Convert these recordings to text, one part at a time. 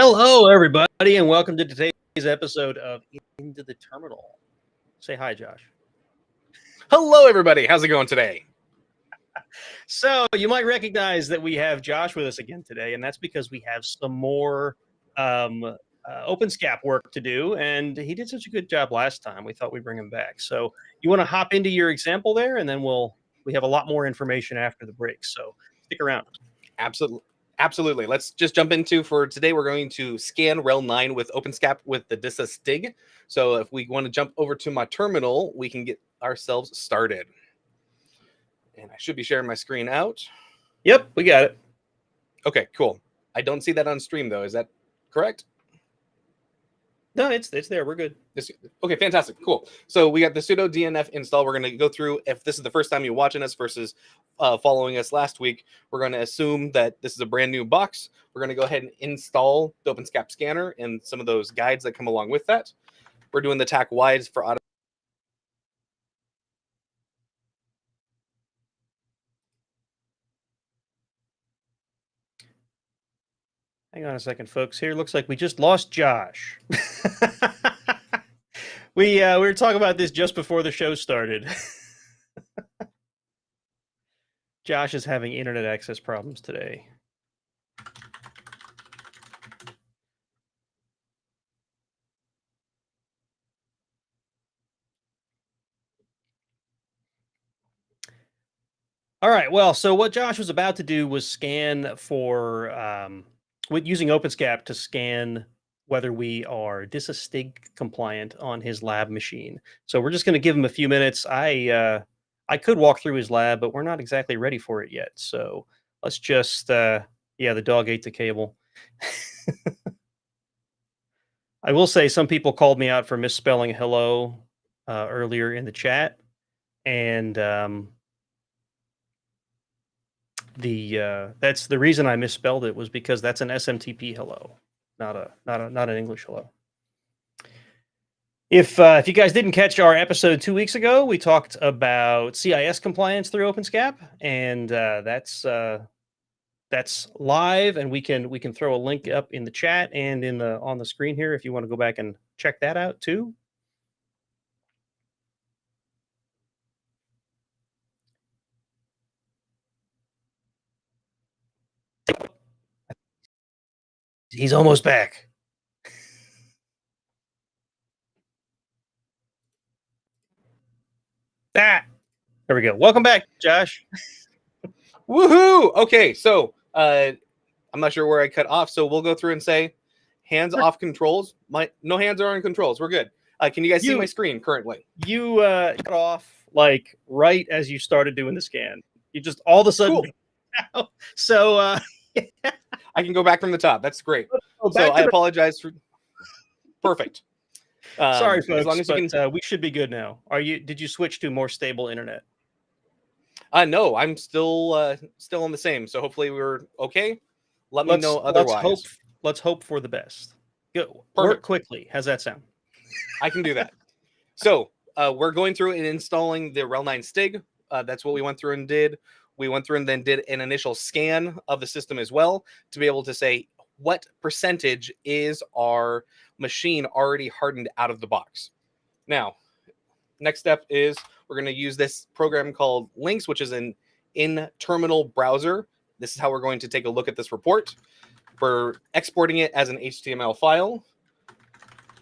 Hello, everybody, and welcome to today's episode of Into the Terminal. Say hi, Josh. Hello, everybody. How's it going today? So you might recognize that we have Josh with us again today, and that's because we have some more OpenSCAP work to do, and he did such a good job last time. We thought we'd bring him back. So you want to hop into your example there, and then we have a lot more information after the break. So stick around. Absolutely. Let's just jump into for today. We're going to scan RHEL 9 with OpenSCAP with the DISA STIG. So if we want to jump over to my terminal, we can get ourselves started. And I should be sharing my screen out. Yep, we got it. Okay, cool. I don't see that on stream, though. Is that correct? No, it's there. We're good. Okay, fantastic. Cool. So we got the sudo DNF install. We're going to go through, if this is the first time you're watching us versus following us last week, we're going to assume that this is a brand new box. We're going to go ahead and install the OpenSCAP scanner and some of those guides that come along with that. We're doing the TAC wides for auto. Hang on a second, folks. Here looks like we just lost Josh. We were talking about this just before the show started. Josh is having internet access problems today. All right. Well, so what Josh was about to do was scan for with using OpenSCAP to scan whether we are DISA STIG compliant on his lab machine. So we're just going to give him a few minutes. I could walk through his lab, but we're not exactly ready for it yet. So let's just yeah, the dog ate the cable. I will say some people called me out for misspelling hello earlier in the chat, and that's the reason I misspelled it was because that's an SMTP hello, not an English hello. If you guys didn't catch our episode 2 weeks ago, we talked about CIS compliance through OpenSCAP, and that's live, and we can throw a link up in the chat and on the screen here if you want to go back and check that out too. He's almost back. There we go. Welcome back, Josh. Woohoo! Okay, so I'm not sure where I cut off, so we'll go through and say hands off controls. No hands are on controls. We're good. Can you guys see my screen currently? You cut off like right as you started doing the scan. You just all of a sudden. Cool. So I can go back from the top. That's great. So I apologize for. Perfect. Sorry, folks, as long as you can... we should be good now. Did you switch to more stable internet? No, I'm still on the same. So hopefully we're okay. Let me know otherwise. Let's hope for the best. Go work quickly. How's that sound? I can do that. So we're going through and installing the RHEL 9 STIG. That's what we went through and did. We went through and then did an initial scan of the system as well to be able to say what percentage is our machine already hardened out of the box. Now, next step is we're going to use this program called Links, which is an in-terminal browser. This is how we're going to take a look at this report. We're exporting it as an HTML file.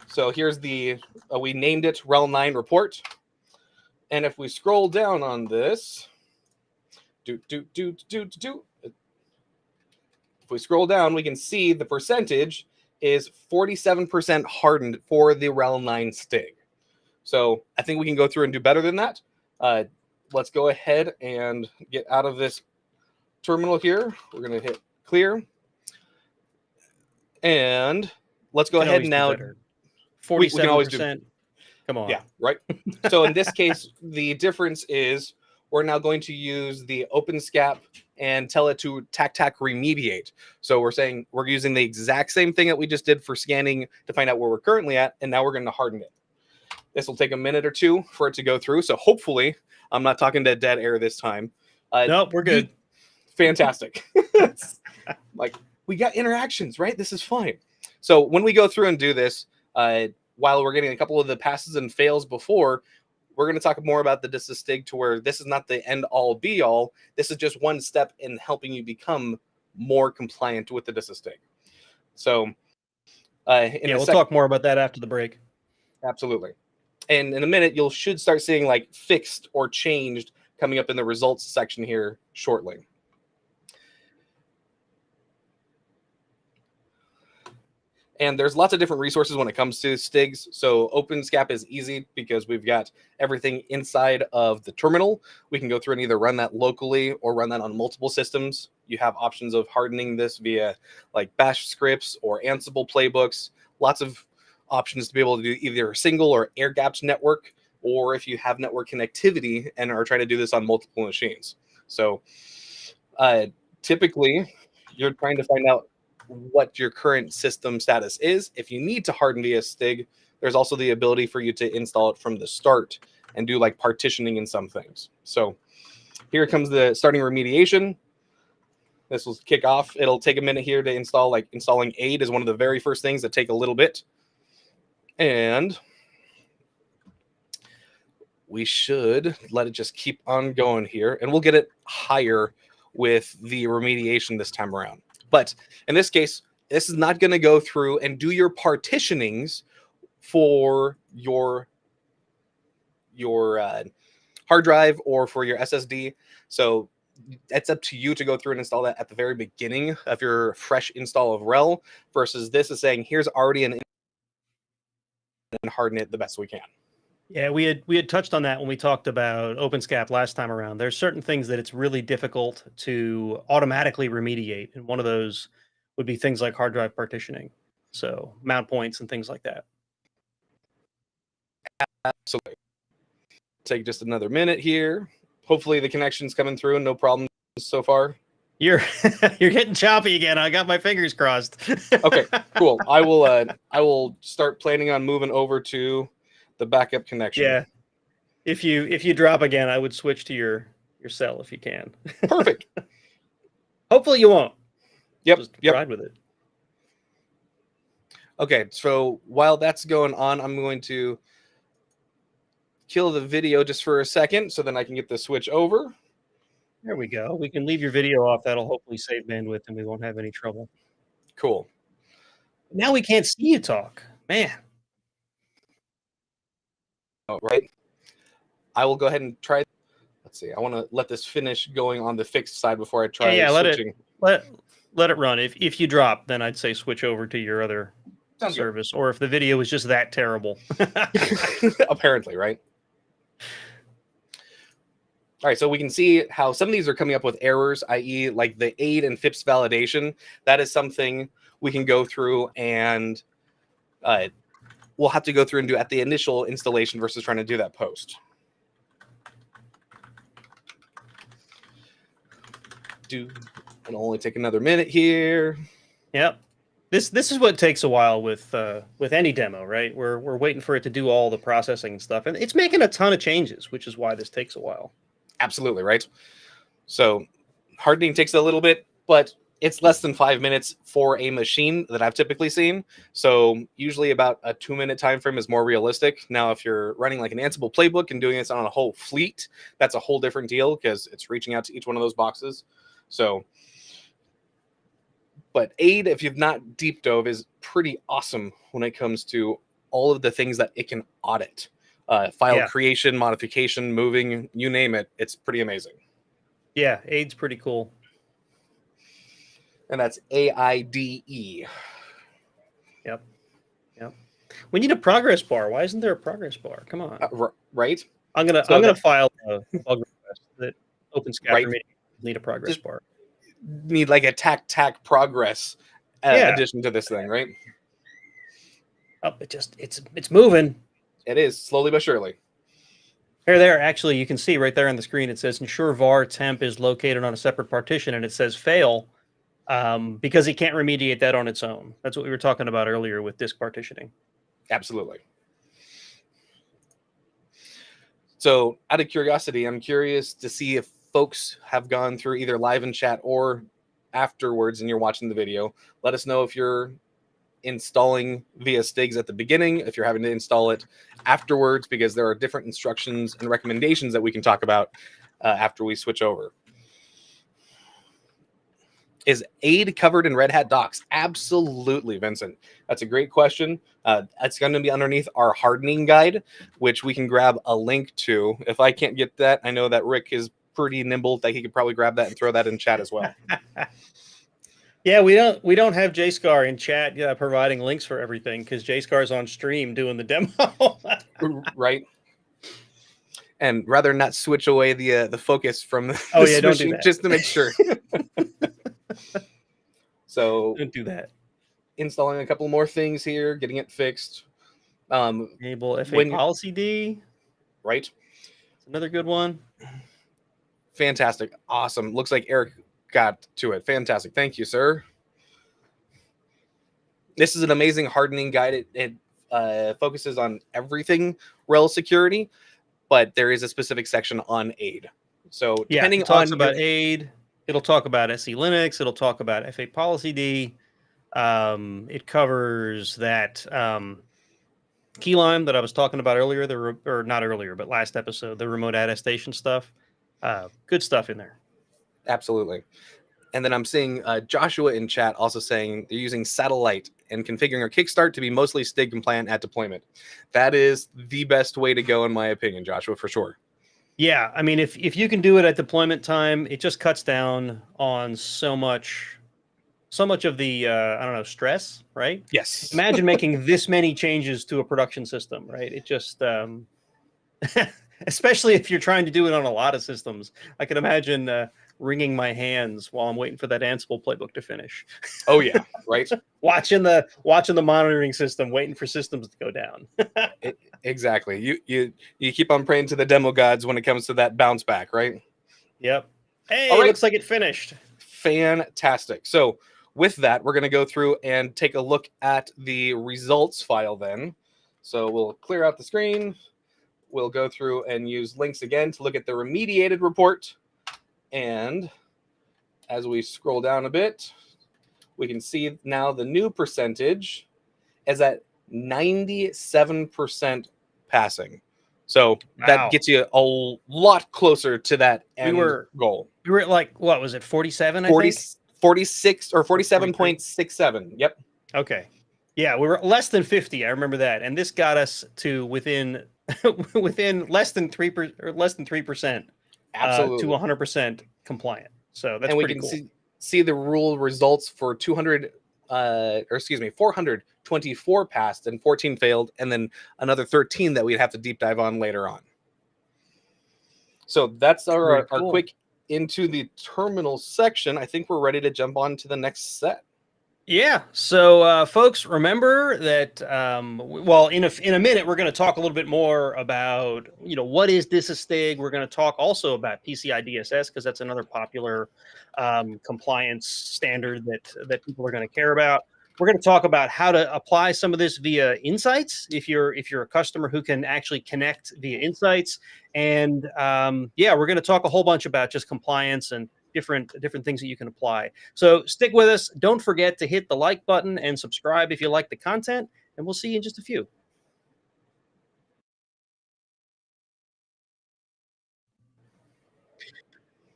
So here's we named it RHEL 9 report. And if we scroll down on this, if we scroll down, we can see the percentage is 47% hardened for the RHEL 9 STIG. So I think we can go through and do better than that. Let's go ahead and get out of this terminal here. We're going to hit clear. And let's go ahead now. 47%. We can always do. Come on. Yeah, right. So in this case, the difference is we're now going to use the OpenSCAP and tell it to TAC remediate. So we're saying we're using the exact same thing that we just did for scanning to find out where we're currently at, and now we're going to harden it. This will take a minute or two for it to go through. So hopefully I'm not talking to dead air this time. Nope, we're good. Fantastic. Like, we got interactions, right? This is fine. So when we go through and do this, while we're getting a couple of the passes and fails before, we're going to talk more about the DISA STIG, to where this is not the end all be all. This is just one step in helping you become more compliant with the DISA STIG. So we'll talk more about that after the break. Absolutely. And in a minute, you should start seeing like fixed or changed coming up in the results section here shortly. And there's lots of different resources when it comes to STIGs. So OpenSCAP is easy because we've got everything inside of the terminal. We can go through and either run that locally or run that on multiple systems. You have options of hardening this via like bash scripts or Ansible playbooks. Lots of options to be able to do either a single or air-gapped network, or if you have network connectivity and are trying to do this on multiple machines. So typically, you're trying to find out what your current system status is. If you need to harden via STIG, there's also the ability for you to install it from the start and do like partitioning in some things. So here comes the starting remediation. This will kick off. It'll take a minute here to install. Like installing aid is one of the very first things that take a little bit. And we should let it just keep on going here, and we'll get it higher with the remediation this time around. But in this case, this is not going to go through and do your partitionings for your hard drive or for your SSD. So it's up to you to go through and install that at the very beginning of your fresh install of RHEL, versus this is saying, here's already an and harden it the best we can. Yeah, we had touched on that when we talked about OpenSCAP last time around. There's certain things that it's really difficult to automatically remediate, and one of those would be things like hard drive partitioning, so mount points and things like that. Absolutely. Take just another minute here. Hopefully the connection's coming through and no problems so far. You're getting choppy again. I got my fingers crossed. Okay, cool. I will start planning on moving over to the backup connection. Yeah. If you drop again, I would switch to your cell if you can. Perfect. Hopefully you won't. Yep. Just yep. ride with it. Okay, so while that's going on, I'm going to kill the video just for a second so then I can get the switch over. There we go. We can leave your video off. That'll hopefully save bandwidth and we won't have any trouble. Cool. Now we can't see you talk. Man. All right. I will go ahead and try. Let's see. I want to let this finish going on the fixed side before I try switching. Let it run. If you drop, then I'd say switch over to your other service. Good. Or if the video is just that terrible. Apparently, right? All right, so we can see how some of these are coming up with errors, i.e. like the aid and FIPS validation. That is something we can go through and we'll have to go through and do at the initial installation versus trying to do that post. It'll only take another minute here. Yep. This is what takes a while with any demo, right? We're waiting for it to do all the processing and stuff, and it's making a ton of changes, which is why this takes a while. Absolutely, right? So hardening takes a little bit, but it's less than 5 minutes for a machine that I've typically seen. So usually about a 2-minute time frame is more realistic. Now, if you're running like an Ansible playbook and doing this on a whole fleet, that's a whole different deal because it's reaching out to each one of those boxes. So, but aid, if you've not deep dove, is pretty awesome when it comes to all of the things that it can audit. File creation, modification, moving, you name it. It's pretty amazing. Yeah, aid's pretty cool. And that's AIDE. Yep. We need a progress bar. Why isn't there a progress bar? Come on. Right. I'm gonna file a bug request that OpenSCAP right. Need a progress bar. Need like a tac progress addition to this thing, right? Oh, it's moving. It is, slowly but surely. There. Actually, you can see right there on the screen, it says ensure var temp is located on a separate partition, and it says fail because it can't remediate that on its own. That's what we were talking about earlier with disk partitioning. Absolutely. So out of curiosity, I'm curious to see if folks have gone through either live in chat or afterwards and you're watching the video. Let us know if you're installing via STIGs at the beginning, if you're having to install it afterwards, because there are different instructions and recommendations that we can talk about after we switch over. Is AID covered in Red Hat docs? Absolutely, Vincent. That's a great question. It's going to be underneath our hardening guide, which we can grab a link to. If I can't get that, I know that Rick is pretty nimble, that he could probably grab that and throw that in chat as well. Yeah, we don't have JSCAR in chat providing links for everything, because JSCAR's on stream doing the demo. Right. And rather not switch away the focus from the Oh yeah, don't machine, do that. just to make sure. So Don't do that. Installing a couple more things here, getting it fixed. Enable FA policy D. Right. It's another good one. Fantastic. Awesome. Looks like Eric got to it. Fantastic. Thank you, sir. This is an amazing hardening guide. It focuses on everything RHEL security, but there is a specific section on AID. So depending it talks on about AID, it'll talk about SE Linux, it'll talk about FA policy D. It covers that keylime that I was talking about earlier, or not earlier, but last episode, the remote attestation stuff. Good stuff in there. Absolutely. And then I'm seeing Joshua in chat also saying they're using satellite and configuring our Kickstart to be mostly STIG compliant at deployment. That is the best way to go, in my opinion, Joshua, for sure. Yeah, I mean, if you can do it at deployment time, it just cuts down on so much of the I don't know, stress, right? Yes. Imagine making this many changes to a production system, right? It just especially if you're trying to do it on a lot of systems. I can imagine wringing my hands while I'm waiting for that Ansible playbook to finish. Oh yeah, right. watching the monitoring system, waiting for systems to go down. Exactly. You keep on praying to the demo gods when it comes to that bounce back, right? Yep. Hey, all right. Looks like it finished. Fantastic. So with that, we're going to go through and take a look at the results file then. So we'll clear out the screen. We'll go through and use links again to look at the remediated report. And as we scroll down a bit, we can see now the new percentage is at 97% passing. So that gets you a lot closer to that end goal. We were at, like, what was it, 47, 46 or 47.67. Yep. Okay. Yeah, we were less than 50. I remember that. And this got us to within less than 3% or less than 3%. Absolutely. To 100% compliant. So that's pretty cool. See the rule results for 424 passed and 14 failed, and then another 13 that we'd have to deep dive on later on. So that's our quick into the terminal section. I think we're ready to jump on to the next set. Yeah. So, folks, remember that, well, in a minute, we're going to talk a little bit more about, what is DISA STIG. We're going to talk also about PCI-DSS, because that's another popular compliance standard that people are going to care about. We're going to talk about how to apply some of this via Insights, if you're a customer who can actually connect via Insights. And yeah, we're going to talk a whole bunch about just compliance and different things that you can apply. So stick with us. Don't forget to hit the like button and subscribe if you like the content, and we'll see you in just a few.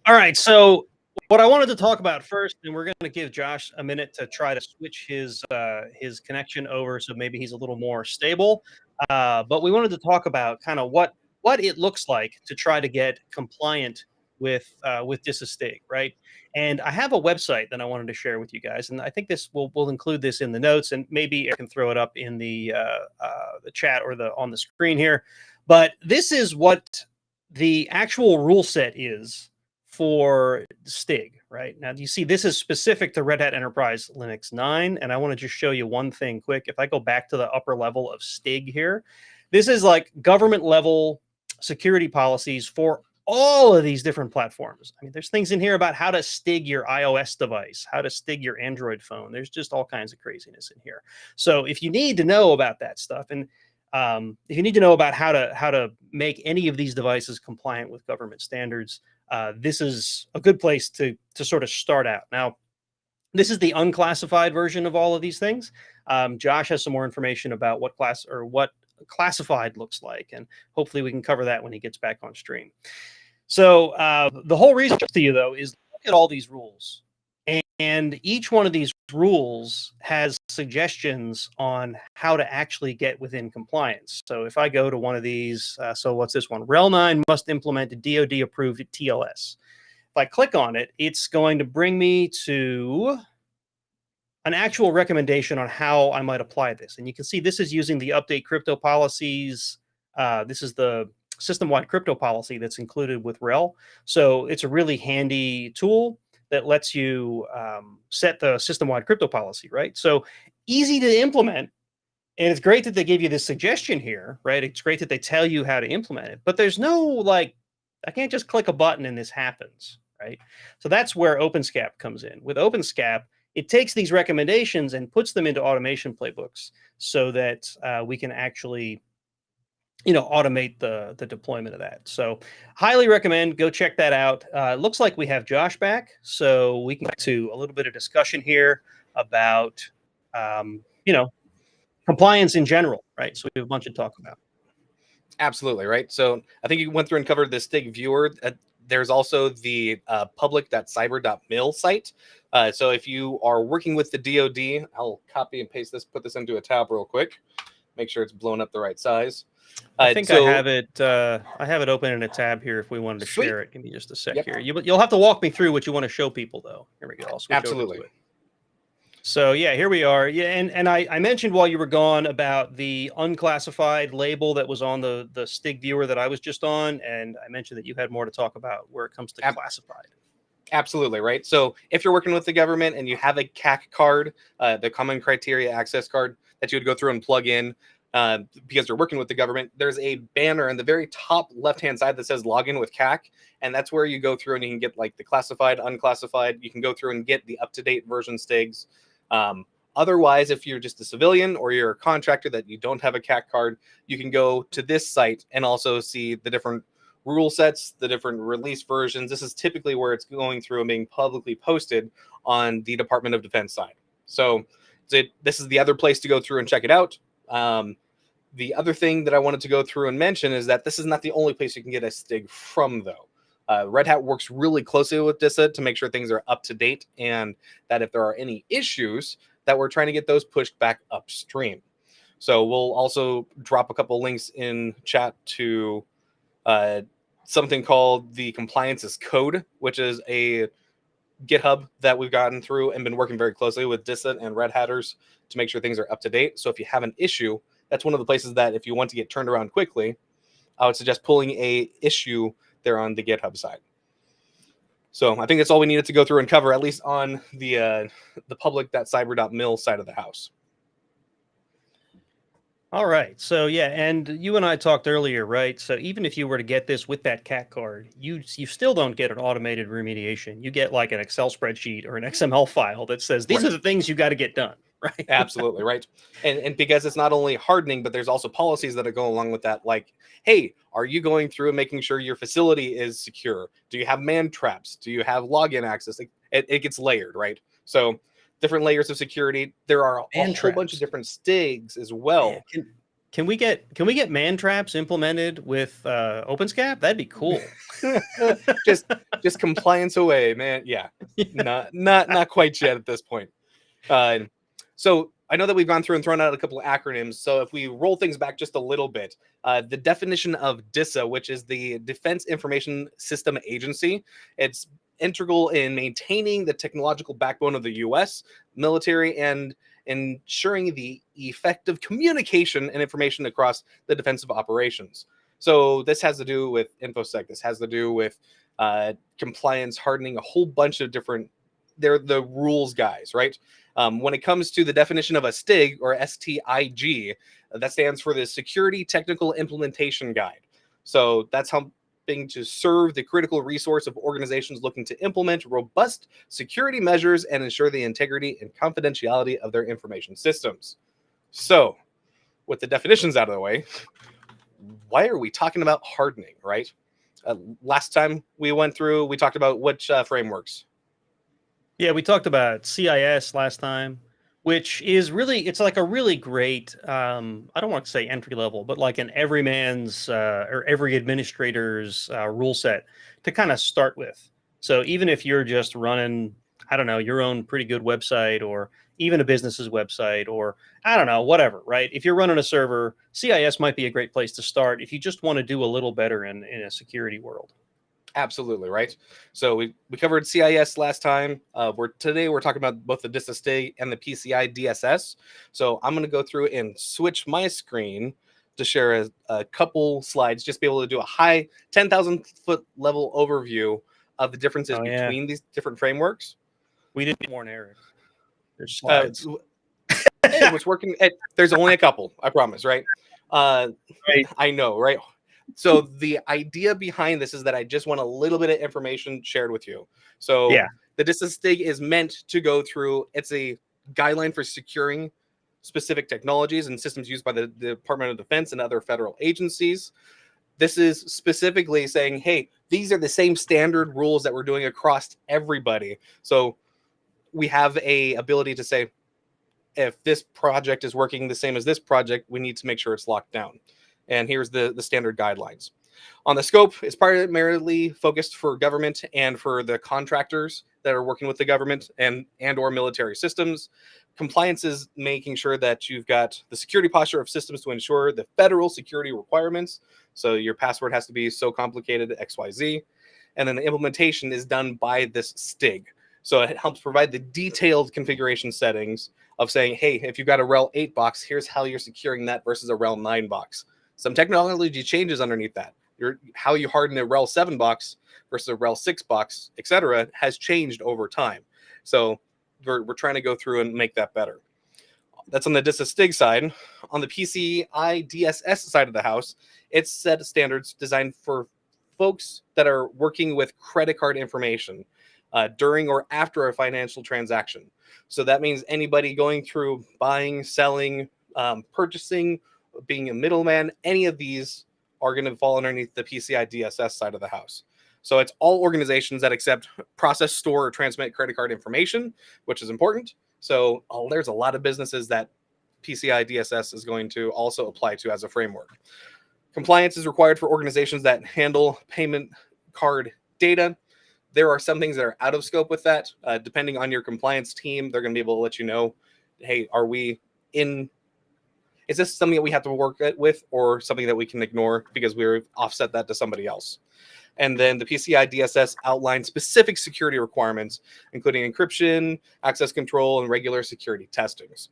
All right, so what I wanted to talk about first, and we're going to give Josh a minute to try to switch his connection over, so maybe he's a little more stable. But we wanted to talk about kind of what it looks like to try to get compliant with DISA STIG, right? And I have a website that I wanted to share with you guys, and I think this we'll include this in the notes, and maybe I can throw it up in the chat or on the screen here. But this is what the actual rule set is for STIG, right? Now, you see, this is specific to Red Hat Enterprise Linux 9, and I want to just show you one thing quick. If I go back to the upper level of STIG here, this is like government level security policies for all of these different platforms. I mean, there's things in here about how to STIG your iOS device, how to STIG your Android phone. There's just all kinds of craziness in here. So if you need to know about that stuff, and if you need to know about how to make any of these devices compliant with government standards, this is a good place to sort of start out. Now, This is the unclassified version of all of these things. Josh has some more information about what classified looks like, and hopefully we can cover that when he gets back on stream. So the whole reason to you, though, is look at all these rules. And each one of these rules has suggestions on how to actually get within compliance. So if I go to one of these, so what's this one? RHEL 9 must implement a DoD-approved TLS. If I click on it, it's going to bring me to an actual recommendation on how I might apply this. And you can see this is using the update crypto policies. This is the system-wide crypto policy that's included with RHEL. So it's a really handy tool that lets you set the system-wide crypto policy, right? So easy to implement. And it's great that they give you this suggestion here, right? It's great that they tell you how to implement it, but there's no like, I can't just click a button and this happens, right? So that's where OpenSCAP comes in. With OpenSCAP, it takes these recommendations and puts them into automation playbooks so that we can actually, automate the deployment of that. So highly recommend, go check that out. Looks like we have Josh back, so we can get to a little bit of discussion here about, compliance in general, right? So we have a bunch to talk about. Absolutely, right? So I think you went through and covered the STIG viewer. There's also the public.cyber.mil site. So if you are working with the DoD, I'll copy and paste this, put this into a tab real quick, make sure it's blown up the right size. I think I have it. I have it open in a tab here. If we wanted to share it, give me just a sec here. You'll have to walk me through what you want to show people, though. Here we go. I'll switch Absolutely. over to it. So yeah, here we are. Yeah, and I mentioned while you were gone about the unclassified label that was on the STIG viewer that I was just on, and I mentioned that you had more to talk about where it comes to classified. Absolutely, right? So if you're working with the government and you have a CAC card, the Common Criteria Access card that you would go through and plug in because you're working with the government, there's a banner in the very top left-hand side that says login with CAC, and that's where you go through and you can get like the classified, unclassified. You can go through and get the up-to-date version STIGs. Otherwise, if you're just a civilian or you're a contractor that you don't have a CAC card, you can go to this site and also see the different rule sets, the different release versions. This is typically where it's going through and being publicly posted on the Department of Defense side. So this is the other place to go through and check it out. The other thing that I wanted to go through and mention is that this is not the only place you can get a STIG from, though. Red Hat works really closely with DISA to make sure things are up to date and that if there are any issues, that we're trying to get those pushed back upstream. So we'll also drop a couple links in chat to something called the Compliances Code, which is a GitHub that we've gotten through and been working very closely with DISA and Red Hatters to make sure things are up to date. So if you have an issue, that's one of the places that if you want to get turned around quickly, I would suggest pulling a issue there on the GitHub side. So I think that's all we needed to go through and cover, at least on the public.cyber.mil side of the house. All right. So yeah, and you and I talked earlier, right? So even if you were to get this with that CAC card, you still don't get an automated remediation. You get like an Excel spreadsheet or an XML file that says these are the things you got to get done, right? Absolutely, right. And because it's not only hardening, but there's also policies that go along with that. Like, hey, are you going through and making sure your facility is secure? Do you have man traps? Do you have login access? It gets layered, right? So different layers of security. There are a whole bunch of different STIGs as well. Man, can we get man traps implemented with OpenSCAP? That'd be cool. just compliance away, man. Yeah. Not quite yet at this point. So I know that we've gone through and thrown out a couple of acronyms. So if we roll things back just a little bit, the definition of DISA, which is the Defense Information System Agency, it's integral in maintaining the technological backbone of the U.S. military and ensuring the effective communication and information across the defensive operations. So this has to do with InfoSec. This has to do with compliance, hardening, a whole bunch of different, they're the rules guys, right? When it comes to the definition of a STIG or STIG, that stands for the Security Technical Implementation Guide. So that's helping to serve the critical resource of organizations looking to implement robust security measures and ensure the integrity and confidentiality of their information systems. So with the definitions out of the way, why are we talking about hardening, right? Last time we went through, we talked about which frameworks. Yeah, we talked about CIS last time, which is really, it's like a really great, I don't want to say entry level, but like an everyman's or every administrator's rule set to kind of start with. So even if you're just running, I don't know, your own pretty good website or even a business's website or I don't know, whatever, right? If you're running a server, CIS might be a great place to start if you just want to do a little better in a security world. Absolutely, right. So we covered CIS last time. Today we're talking about both the DISA STIG and the PCI DSS. So I'm going to go through and switch my screen to share a couple slides, just be able to do a high 10,000 foot level overview of the differences Oh yeah, between these different frameworks. we did more narrative. There's Uh, slides. hey, what's working? There's only a couple, I promise, right? Right. I know, right? So the idea behind this is that I just want a little bit of information shared with you. So Yeah. the DISA STIG is meant to go through, it's a guideline for securing specific technologies and systems used by the Department of Defense and other federal agencies. This is specifically saying, hey, these are the same standard rules that we're doing across everybody. So we have a ability to say, if this project is working the same as this project, we need to make sure it's locked down. And here's the standard guidelines. On the scope, it's primarily focused for government and for the contractors that are working with the government and or military systems. Compliance is making sure that you've got the security posture of systems to ensure the federal security requirements. So your password has to be so complicated, XYZ. And then the implementation is done by this STIG. So it helps provide the detailed configuration settings of saying, hey, if you've got a RHEL 8 box, here's how you're securing that versus a RHEL 9 box. Some technology changes underneath that. How you harden a RHEL 7 box versus a RHEL 6 box, etc., has changed over time. So we're trying to go through and make that better. That's on the DISA STIG side. On the PCI-DSS side of the house, it's set standards designed for folks that are working with credit card information during or after a financial transaction. So that means anybody going through buying, selling, purchasing, being a middleman, any of these are going to fall underneath the PCI DSS side of the house. So it's all organizations that accept, process, store, or transmit credit card information, which is important. So there's a lot of businesses that PCI DSS is going to also apply to as a framework. Compliance is required for organizations that handle payment card data. There are some things that are out of scope with that. Depending on your compliance team, they're going to be able to let you know, hey, is this something that we have to work with or something that we can ignore because we've offset that to somebody else? And then the PCI DSS outlines specific security requirements, including encryption, access control, and regular security testings.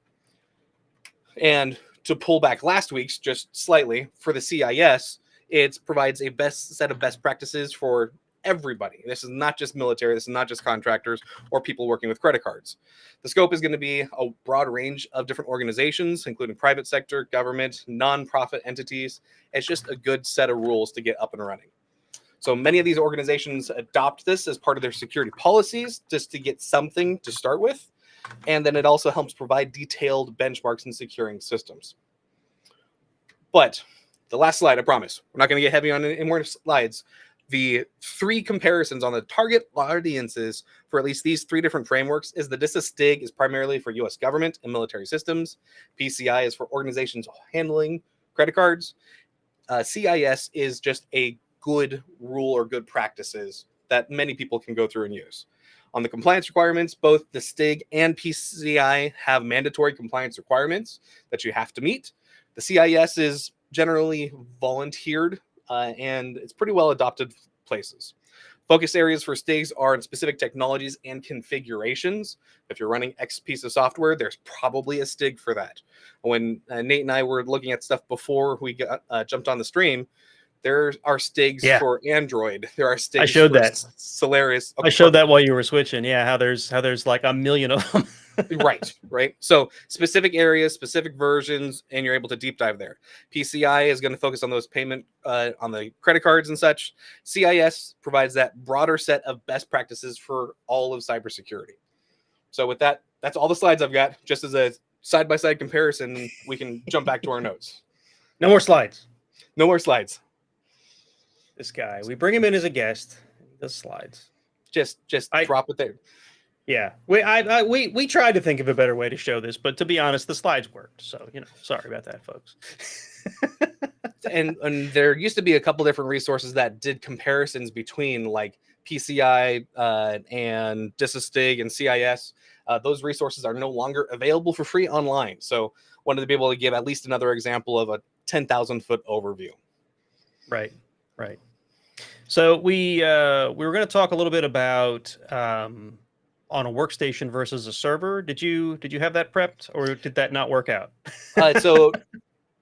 And to pull back last week's just slightly, for the CIS, it provides a set of best practices for everybody. This is not just military, this is not just contractors or people working with credit cards. The scope is going to be a broad range of different organizations, including private sector, government, nonprofit entities. It's just a good set of rules to get up and running. So many of these organizations adopt this as part of their security policies just to get something to start with. And then it also helps provide detailed benchmarks in securing systems. But the last slide, I promise, we're not going to get heavy on any more slides. The 3 comparisons on the target audiences for at least these 3 different frameworks is the DISA STIG is primarily for U.S. government and military systems. PCI is for organizations handling credit cards. CIS is just a good rule or good practices that many people can go through and use. On the compliance requirements, both the STIG and PCI have mandatory compliance requirements that you have to meet. The CIS is generally volunteered and it's pretty well adopted places. Focus areas for STIGs are in specific technologies and configurations. If you're running X piece of software, there's probably a STIG for that. When Nate and I were looking at stuff before we jumped on the stream, there are STIGs for Android. There are STIGs I showed for that. Solaris. I showed that while you were switching. Yeah, how there's like a million of them. Right. So specific areas, specific versions, and you're able to deep dive there. PCI is going to focus on those payment on the credit cards and such. CIS provides that broader set of best practices for all of cybersecurity. So with that, that's all the slides I've got. Just as a side-by-side comparison, we can jump back to our notes. No more slides. No more slides. This guy, we bring him in as a guest. He does slides. Just drop it there. Yeah, we tried to think of a better way to show this, but to be honest, the slides worked. So sorry about that, folks. And there used to be a couple different resources that did comparisons between like PCI and DISA STIG and CIS. Those resources are no longer available for free online. So wanted to be able to give at least another example of a 10,000-foot overview. Right, right. So we were going to talk a little bit about on a workstation versus a server. Did you have that prepped, or did that not work out? So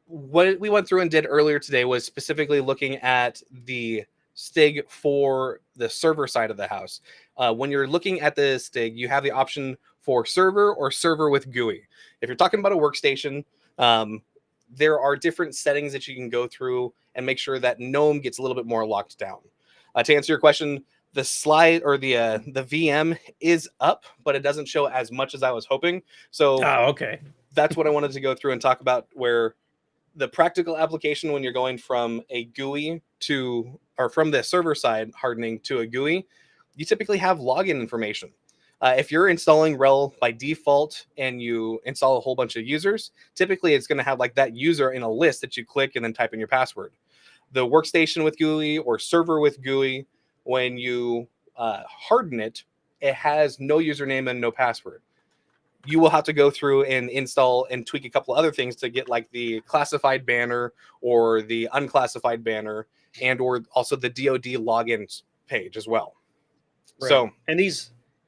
what we went through and did earlier today was specifically looking at the STIG for the server side of the house. When you're looking at the STIG, you have the option for server or server with GUI. If you're talking about a workstation, there are different settings that you can go through and make sure that GNOME gets a little bit more locked down. To answer your question, the slide or the VM is up, but it doesn't show as much as I was hoping. So okay. That's what I wanted to go through and talk about, where the practical application when you're going from a GUI to, or from the server side hardening to a GUI, you typically have login information. If you're installing RHEL by default and you install a whole bunch of users, typically it's going to have like that user in a list that you click and then type in your password. The workstation with GUI or server with GUI, when you harden it, it has no username and no password. You will have to go through and install and tweak a couple other things to get like the classified banner or the unclassified banner, and or also the DoD login page as well. Right. So,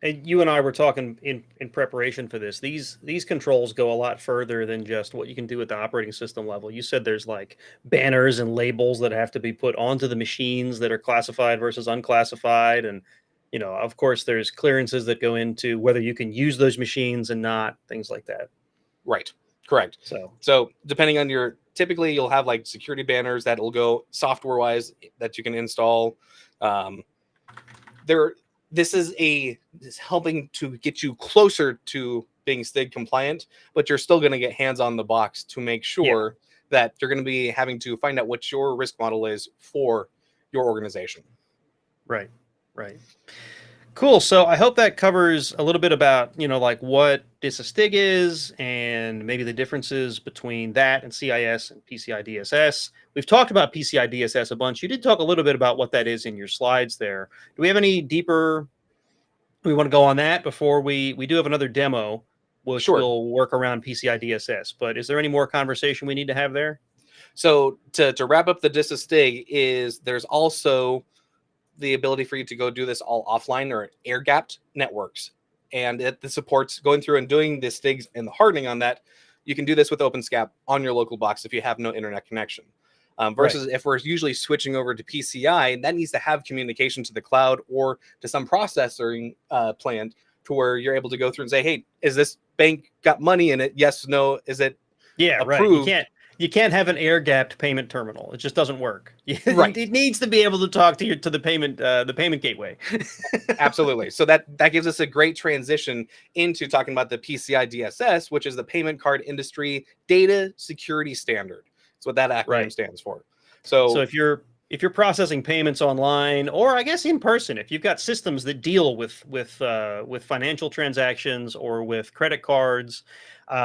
and you and I were talking in preparation for this. These controls go a lot further than just what you can do at the operating system level. You said there's like banners and labels that have to be put onto the machines that are classified versus unclassified, and of course, there's clearances that go into whether you can use those machines and not, things like that. Right. Correct. So depending on your, typically you'll have like security banners that will go software wise that you can install. This is helping to get you closer to being STIG compliant, but you're still going to get hands on the box to make sure that you're going to be having to find out what your risk model is for your organization. Right. Right. Cool. So I hope that covers a little bit about, like what DISA STIG is and maybe the differences between that and CIS and PCI-DSS. We've talked about PCI-DSS a bunch. You did talk a little bit about what that is in your slides there. Do we have any deeper, we want to go on that before we do have another demo, which will work around PCI-DSS, but is there any more conversation we need to have there? So to wrap up the DISA STIG is there's also the ability for you to go do this all offline or air-gapped networks. And it supports going through and doing the STIGs and the hardening on that. You can do this with OpenSCAP on your local box if you have no internet connection. Versus if we're usually switching over to PCI, that needs to have communication to the cloud or to some processing plant to where you're able to go through and say, hey, is this bank got money in it? Yes, no. Is it approved? Right. You can't have an air-gapped payment terminal. It just doesn't work. Right. It needs to be able to talk to the payment gateway. Absolutely. So that gives us a great transition into talking about the PCI-DSS, which is the Payment Card Industry Data Security Standard. That's what that acronym stands for. So if you're processing payments online, or I guess in person, if you've got systems that deal with financial transactions or with credit cards,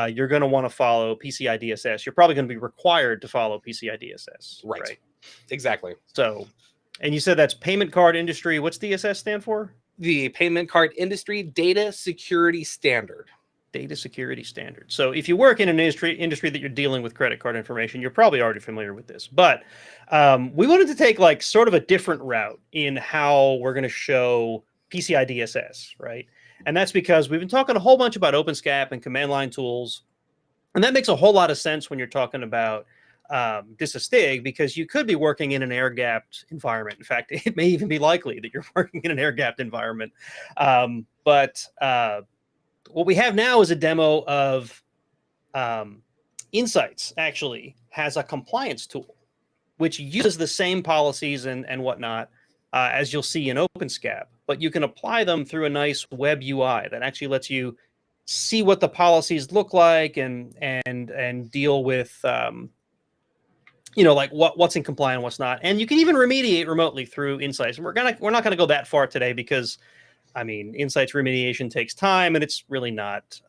you're going to want to follow PCI-DSS. You're probably going to be required to follow PCI-DSS. Right. Exactly. So, and you said that's Payment Card Industry. What's DSS stand for? The Payment Card Industry Data Security Standard. Data security standard. So if you work in an industry that you're dealing with credit card information, you're probably already familiar with this. But we wanted to take like sort of a different route in how we're going to show PCI-DSS, right? And that's because we've been talking a whole bunch about OpenSCAP and command line tools. And that makes a whole lot of sense when you're talking about DISA STIG, because you could be working in an air-gapped environment. In fact, it may even be likely that you're working in an air-gapped environment. What we have now is a demo of Insights actually has a compliance tool, which uses the same policies and whatnot as you'll see in OpenSCAP, but you can apply them through a nice web UI that actually lets you see what the policies look like and deal with like what's in compliance, what's not, and you can even remediate remotely through Insights. And we're not going to go that far today because I mean, Insights remediation takes time, and it's really not.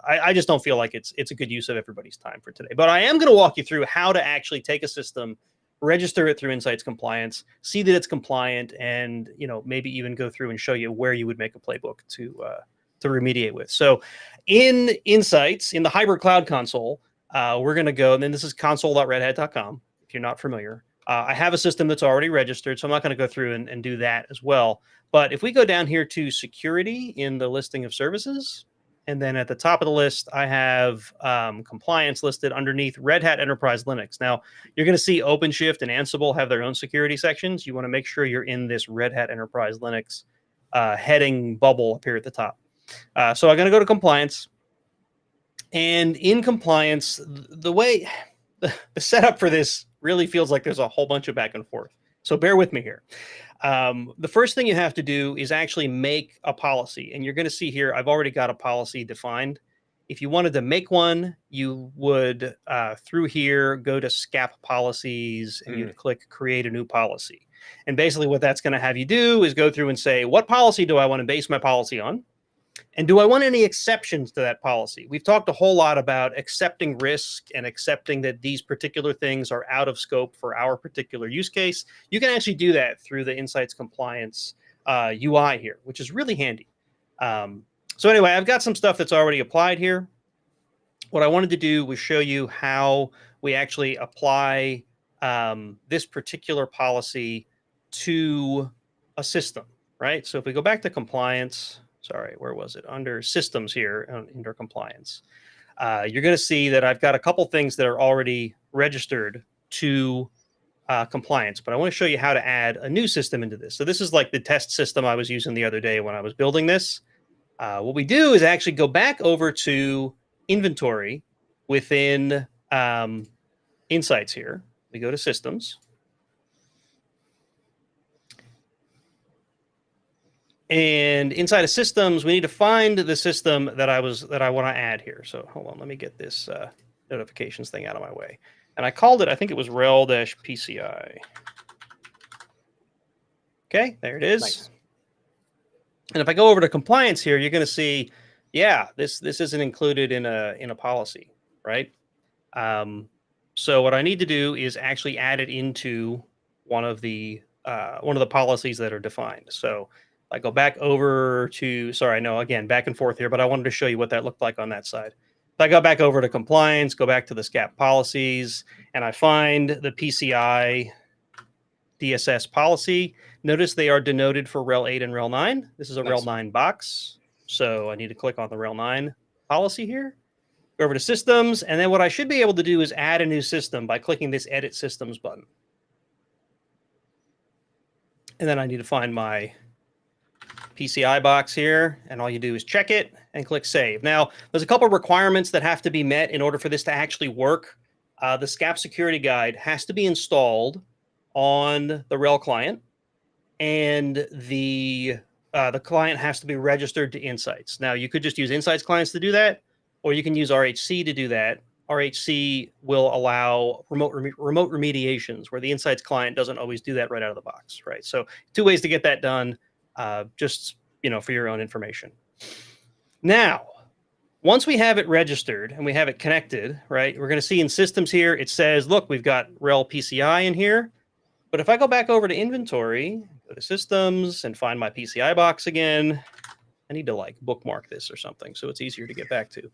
I just don't feel like it's a good use of everybody's time for today. But I am going to walk you through how to actually take a system, register it through Insights compliance, see that it's compliant, and maybe even go through and show you where you would make a playbook to remediate with. So, in Insights, in the hybrid cloud console, we're going to go, and then this is console.redhat.com. If you're not familiar. I have a system that's already registered, so I'm not going to go through and do that as well. But if we go down here to security in the listing of services, and then at the top of the list, I have compliance listed underneath Red Hat Enterprise Linux. Now, you're going to see OpenShift and Ansible have their own security sections. You want to make sure you're in this Red Hat Enterprise Linux heading bubble up here at the top. So I'm going to go to compliance. And in compliance, the way the setup for this really feels like there's a whole bunch of back and forth. So bear with me here. The first thing you have to do is actually make a policy. And you're going to see here, I've already got a policy defined. If you wanted to make one, you would, through here, go to SCAP policies, and you'd click create a new policy. And basically what that's going to have you do is go through and say, what policy do I want to base my policy on? And do I want any exceptions to that policy? We've talked a whole lot about accepting risk and accepting that these particular things are out of scope for our particular use case. You can actually do that through the Insights Compliance UI here, which is really handy. So anyway, I've got some stuff that's already applied here. What I wanted to do was show you how we actually apply this particular policy to a system, right? So if we go back to compliance, sorry, where was it? Under systems here, under compliance. You're going to see that I've got a couple things that are already registered to compliance, but I want to show you how to add a new system into this. So this is like the test system I was using the other day when I was building this. What we do is actually go back over to inventory within Insights here. We go to systems. And inside of systems, we need to find the system that I want to add here. So hold on, let me get this notifications thing out of my way. And I called it, I think it was RHEL-PCI. Okay, there it is. Nice. And if I go over to compliance here, you're going to see, yeah, this isn't included in a policy, right? So what I need to do is actually add it into one of the policies that are defined. So I go back over to, sorry, no, again, back and forth here, but I wanted to show you what that looked like on that side. So I go back over to compliance, go back to the SCAP policies, and I find the PCI-DSS policy. Notice they are denoted for RHEL 8 and RHEL 9. This is a RHEL 9 box. So I need to click on the RHEL 9 policy here. Go over to systems, and then what I should be able to do is add a new system by clicking this edit systems button. And then I need to find my PCI box here, and all you do is check it and click save. Now, there's a couple of requirements that have to be met in order for this to actually work. The SCAP security guide has to be installed on the RHEL client, and the client has to be registered to Insights. Now, you could just use Insights clients to do that, or you can use RHC to do that. RHC will allow remote remediations where the Insights client doesn't always do that right out of the box, right? So 2 ways to get that done. Just, for your own information. Now, once we have it registered and we have it connected, right, we're going to see in systems here, it says, look, we've got RHEL PCI in here. But if I go back over to inventory, go to systems and find my PCI box again, I need to bookmark this or something so it's easier to get back to.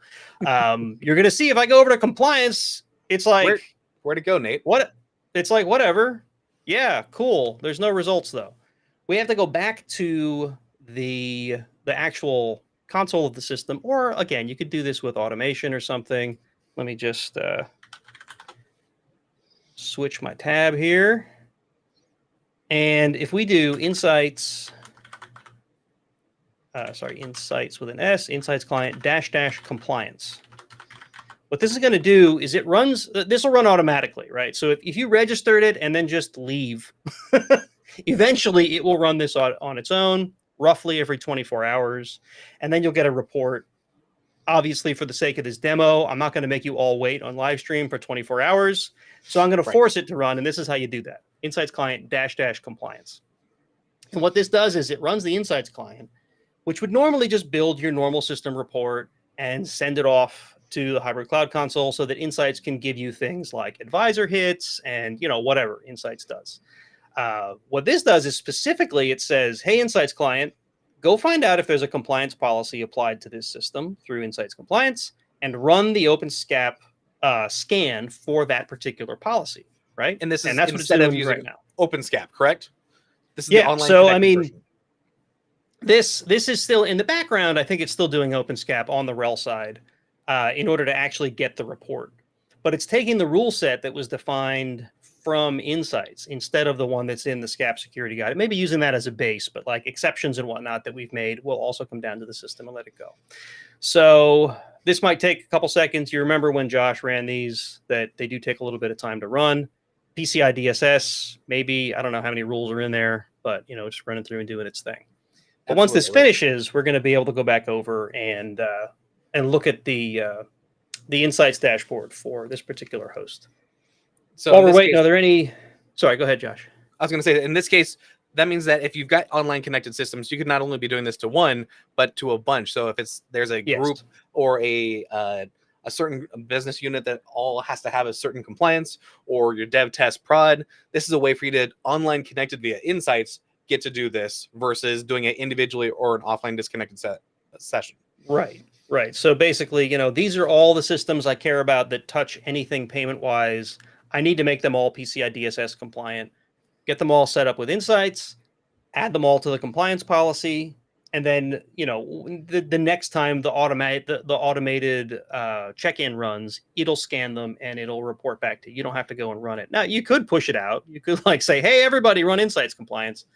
You're going to see if I go over to compliance, it's like, where'd it go, Nate? What? It's like, whatever. Yeah, cool. There's no results though. We have to go back to the actual console of the system, or again, you could do this with automation or something. Let me just switch my tab here. And if we do Insights, Insights with an S, Insights client -- compliance. What this is going to do is this will run automatically, right? So if you registered it and then just leave, eventually it will run this on its own, roughly every 24 hours. And then you'll get a report. Obviously, for the sake of this demo, I'm not going to make you all wait on live stream for 24 hours. So I'm going to force it to run. And this is how you do that. Insights client -- compliance. And what this does is it runs the Insights client. which would normally just build your normal system report and send it off to the hybrid cloud console so that Insights can give you things like advisor hits and whatever Insights does. What this does is specifically it says, hey, Insights client, go find out if there's a compliance policy applied to this system through Insights Compliance and run the OpenSCAP scan for that particular policy, right? And this is that's what it's instead of doing using right now. OpenSCAP, correct? This is Yeah, the online so I connected mean, version. this is still in the background. I think it's still doing OpenSCAP on the RHEL side in order to actually get the report. But it's taking the rule set that was defined from Insights instead of the one that's in the SCAP security guide. It may be using that as a base, but like exceptions and whatnot that we've made will also come down to the system and let it go. So this might take a couple seconds. You remember when Josh ran these, that they do take a little bit of time to run. PCI-DSS, maybe, I don't know how many rules are in there, but just running through and doing its thing. But once this finishes, we're going to be able to go back over and look at the Insights dashboard for this particular host. So while we're waiting, are there any? Sorry, go ahead, Josh. I was going to say that in this case, that means that if you've got online connected systems, you could not only be doing this to one, but to a bunch. So if there's a group or a certain business unit that all has to have a certain compliance, or your dev test prod, this is a way for you to online connected via Insights get to do this versus doing it individually or an offline disconnected session. Right. So basically, these are all the systems I care about that touch anything payment wise. I need to make them all PCI DSS compliant, get them all set up with Insights, add them all to the compliance policy. And then, the next time the automated check-in runs, it'll scan them and it'll report back to you. You don't have to go and run it. Now, you could push it out. You could say, hey, everybody run Insights compliance.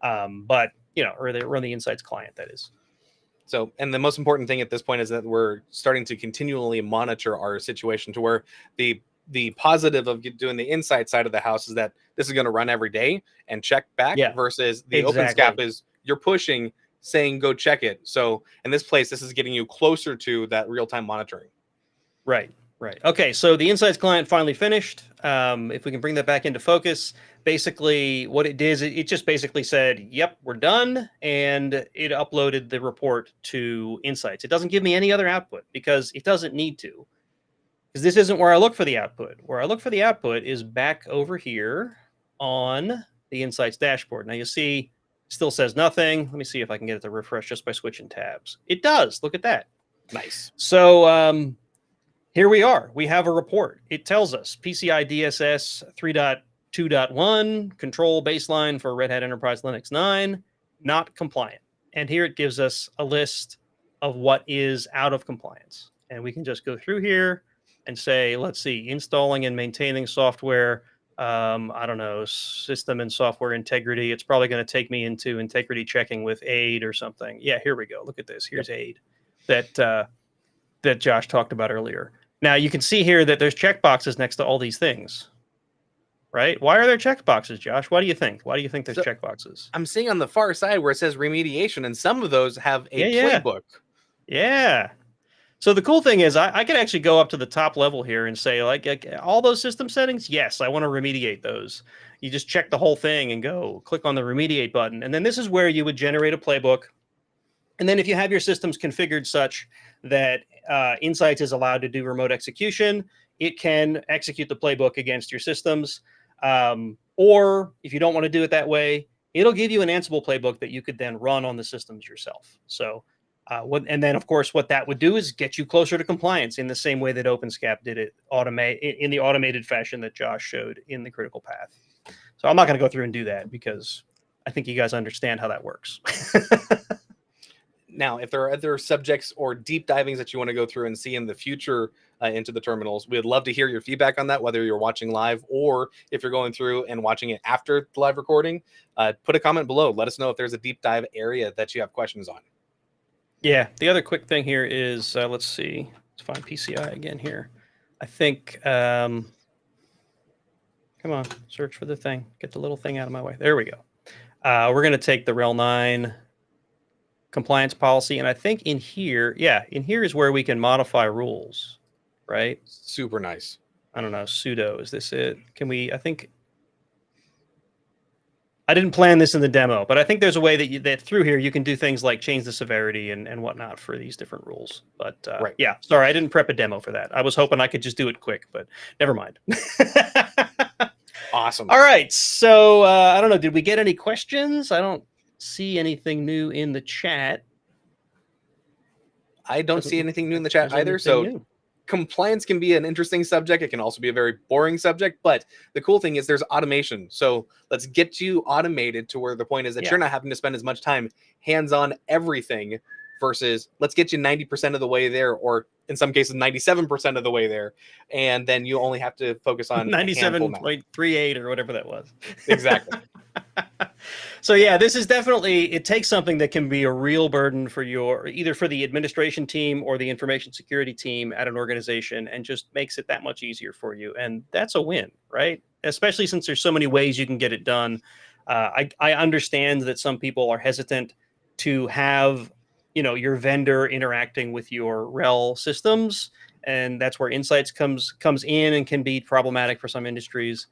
But, or they run the Insights client, that is. So, and the most important thing at this point is that we're starting to continually monitor our situation to where the positive of doing the Insight side of the house is that this is going to run every day and check back versus the OpenSCAP is you're pushing saying, go check it. So in this place, this is getting you closer to that real-time monitoring. Right. Okay. So the Insights client finally finished. If we can bring that back into focus, basically what it did is it just basically said, yep, we're done. And it uploaded the report to Insights. It doesn't give me any other output because it doesn't need to. Because this isn't where I look for the output. Where I look for the output is back over here on the Insights dashboard. Now you see, still says nothing. Let me see if I can get it to refresh just by switching tabs. It does. Look at that. Nice. So here we are. We have a report. It tells us PCI DSS 3.2.1 control baseline for Red Hat Enterprise Linux 9 not compliant. And here it gives us a list of what is out of compliance. And we can just go through here and say, let's see, installing and maintaining software. I don't know, system and software integrity. It's probably going to take me into integrity checking with AID or something. Yeah, here we go. Look at this. Here's AID that Josh talked about earlier. Now you can see here that there's checkboxes next to all these things, right? Why are there checkboxes, Josh? Why do you think? Why do you think there's checkboxes? I'm seeing on the far side where it says remediation, and some of those have a playbook. Yeah. So the cool thing is I can actually go up to the top level here and say, like all those system settings, yes, I want to remediate those. You just check the whole thing and go click on the remediate button. And then this is where you would generate a playbook. And then if you have your systems configured such that Insights is allowed to do remote execution, it can execute the playbook against your systems. Or if you don't want to do it that way, it'll give you an Ansible playbook that you could then run on the systems yourself. So and then, of course, what that would do is get you closer to compliance in the same way that OpenSCAP did it in the automated fashion that Josh showed in the critical path. So I'm not going to go through and do that because I think you guys understand how that works. Now, if there are other subjects or deep divings that you want to go through and see in the future into the terminals, we'd love to hear your feedback on that, whether you're watching live or if you're going through and watching it after the live recording. Put a comment below. Let us know if there's a deep dive area that you have questions on. Yeah, the other quick thing here is, let's see. Let's find PCI again here. I think, come on, search for the thing. Get the little thing out of my way. There we go. We're going to take the RHEL 9 compliance policy. And I think in here, in here is where we can modify rules, right? Super nice. I don't know, sudo, is this it? Can we, I I didn't plan this in the demo, but I think there's a way that through here you can do things like change the severity and whatnot for these different rules. But Right. yeah, sorry, I didn't prep a demo for that. I was hoping I could just do it quick, but never mind. Awesome. All right, so I don't know. Did we get any questions? I don't see anything new in the chat. I don't see anything new in the chat There's either. anything So new. compliance can be an interesting subject. It can also be a very boring subject, but the cool thing is there's automation. So let's get you automated to where the point is that you're not having to spend as much time hands-on everything versus let's get you 90% of the way there, or in some cases 97% of the way there, and then you only have to focus on 97.38 or whatever that was. Exactly. So yeah, this is definitely, it takes something that can be a real burden for either for the administration team or the information security team at an organization, and just makes it that much easier for you. And that's a win, right? Especially since there's so many ways you can get it done. I understand that some people are hesitant to have, your vendor interacting with your RHEL systems, and that's where Insights comes in and can be problematic for some industries.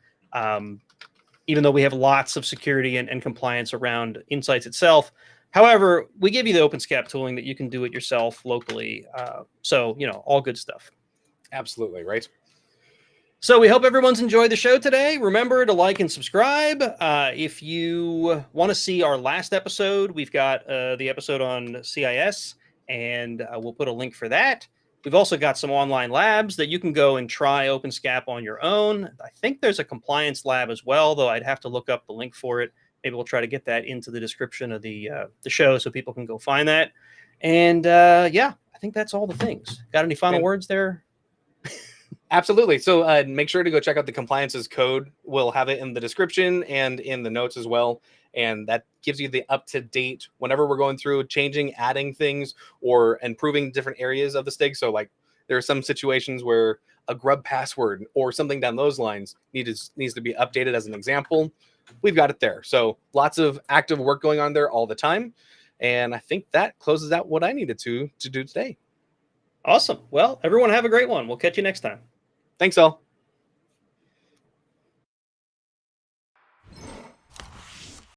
Even though we have lots of security and compliance around Insights itself. However, we give you the OpenSCAP tooling that you can do it yourself locally. So, all good stuff. Absolutely, right? So we hope everyone's enjoyed the show today. Remember to like and subscribe. If you want to see our last episode, we've got the episode on CIS, and we'll put a link for that. We've also got some online labs that you can go and try OpenSCAP on your own. I think there's a compliance lab as well, though I'd have to look up the link for it. Maybe we'll try to get that into the description of the show so people can go find that. And yeah, I think that's all the things. Got any final words there? Absolutely. So make sure to go check out the compliances code. We'll have it in the description and in the notes as well. And that gives you the up-to-date whenever we're going through changing, adding things, or improving different areas of the STIG. So like there are some situations where a grub password or something down those lines needs to be updated as an example. We've got it there. So lots of active work going on there all the time. And I think that closes out what I needed to do today. Awesome. Well, everyone have a great one. We'll catch you next time. Thanks all.